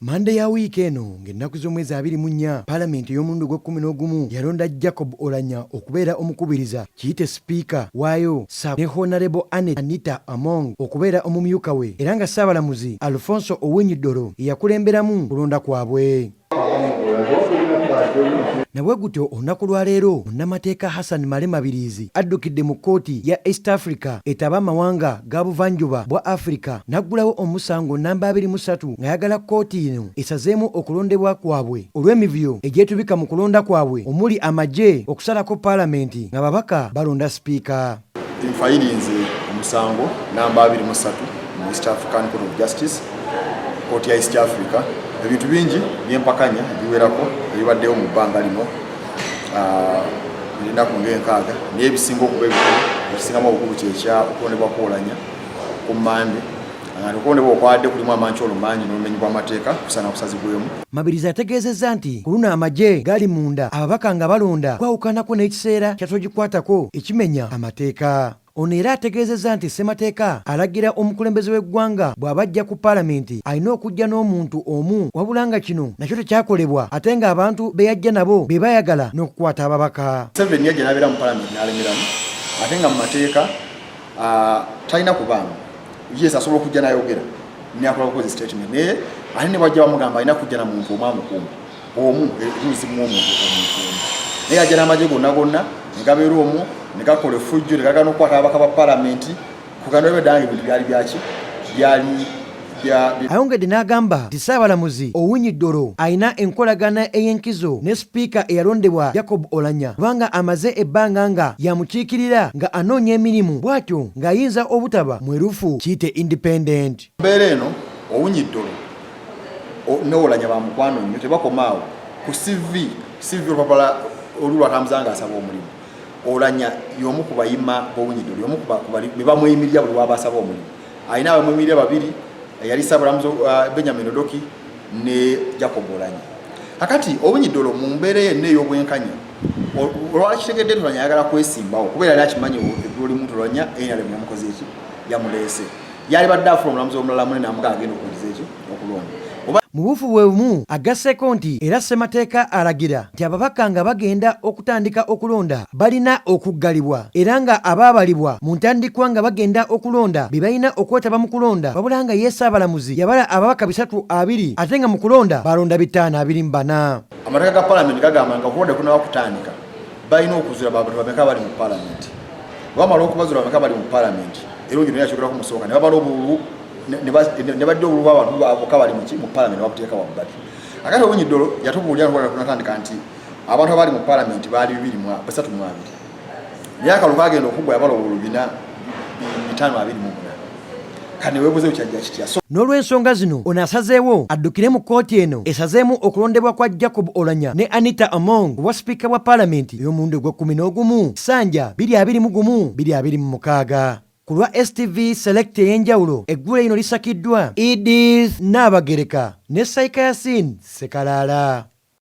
Mande ya wiiki eno ng'ennaku z'omwezi 24 Paalamenti ey'omulundi ogw'e11 yalonda Jacob Oulanyah okubeera omukubiriza kiyite sipiika waayo ne Honorable Anita Among okubeera omumyuka we era nga Ssaabalamuzi Alfonso Owiny Dollo yakulemberamu kulonda kwabwe. Nabwe gutyo olunaku lwa leero munnamateeka Hassan Male Mabirizi addukidde mu kkooti ya East Africa etaba amawanga ga buvanjuba bwa Africa n'aggulawo omusango namba 23 ng'ayagala kkooti eno esazeemu okulondebwa kwabwe olw'emivuyo egyetubika mu kulonda kwabwe omuli amagye okusalako Paalamenti nga babaka balonda sipiika. Nfayirinze omusango namba 23 mu East African Court of Justice kkooti ya East Africa. Ebintu bingi byempakanya biwerako ebibaddeyo mu bbanga lino ennaku ng'enkaaga naye ebisinga okuba ebikulu ekisingamu obukulu kyekya okulondebwa kwa Oulanyah ku Mmande nga okulondebwa okwadde kulimu amankyolo mangi n'obumenyi bw'amateeka kusaana kusazibwemu. Mabirizi ategeezezza nti ku luno amagye gali munda ababaka nga balonda kwawukanako n'ekiseera kyatogikwatako ekimenya amateeka. Ono era ategeezezza nti ssemateeka alagira omukulembeze w'eggwanga bw'abajja ku Paalamenti alina okujja n'omuntu omu wabula nga kino nakyo tekyakolebwa ate ng'abantu be yajja nabo be bayagala n'okukwata ababaka. Museveni yajja n'abeera mu Paalamenti n'alemeramu ate nga mu mateeka talina kubanga yesu asobola okujja n'ayogera n'akola okukoza statement naye ate ne bwajja bamugamba alina kujja na muntu omu amukuuma omu eruzimu omuntu naye ajja n'amagye gonna ne gabeera omwo ne gakola effujjo ne gagana okukwata ababaka ba Paalamenti kuganira ebyaddange ebintu byali byaki ayongedde n'agamba nti Ssaabalamuzi Owiny Dollo alina enkolagana ey'enkizo ne sipiika eyalondebwa Jacob Oulanyah kubanga amaze ebbanga nga yamukiikirira nga anoonya emirimu bw'atyo ng'ayinza obutaba mwerufu kiyite independent. Mbeera eno Owiny Dollo ne Oulanyah bamukwano nnyo tebakomaawo ku CV olupapala olulwatambuza nga asaba omulimu. Oulanyah y'omu ku bayima b'Owiny Dollo y'omu ku be bamweyimirira buli waba asaba omulimu. Alina abamweyimirira babiri yali Ssaabalamuzi Benjamin Odoki ne Jacob Oulanyah. Kakati Owiny Dollo mu mbeera yenna ey'obwenkanya olwakitegedde Oulanyah ayagala kwesimbawo kubeera yali akimanyi eggulu limu Oulanyah NRM yamukoze eki yamuleese yali badde afuna omulamuzi omulala munene amugamba agenda okuwuliza eki okulonda. Mu bufu bwe bumu aggasseeko nti era ssemateeka alagira nti ababaka nga bagenda okutandika okulonda balina okuggalibwa era nga abaabalibwa mu ntandikwa nga bagenda okulonda be balina okwetaba mu kulonda wabula nga ye Ssaabalamuzi yabala ababaka 320 ate nga mu kulonda balonda 524. Amateeka ga Paalamenti gagamba nga okulonda kunaaba kutandika balina okuzuula abantu bameka bali mu Paalamenti. Bamala okubazuula bameka bali mu Paalamenti era ogino yakyogerako mu ssooka ne babala obululu ne badde obululu bw'abantu aboka bali mu Paalamenti babuteeka wabbali. Akati Owiny Dollo yatubuulira kunatandika nti abantu abali mu Paalamenti baali 320 naye akalulu kagenda okuggwa yabala obululu 528 kane weebuze kyajja kitya. N'olw'ensonga zino ono asazeewo addukire mu kkooti eno esazeemu okulondebwa kwa Jacob Oulanyah ne Anita Among obwa sipiika bwa Paalamenti ey'omulundi ogw'e11 Ssanja 2026. Ku lwa STV Select ey'enjawulo eggulu lino lisakiddwa Edith Naabagereka ne Saika Yasin Sekalaala.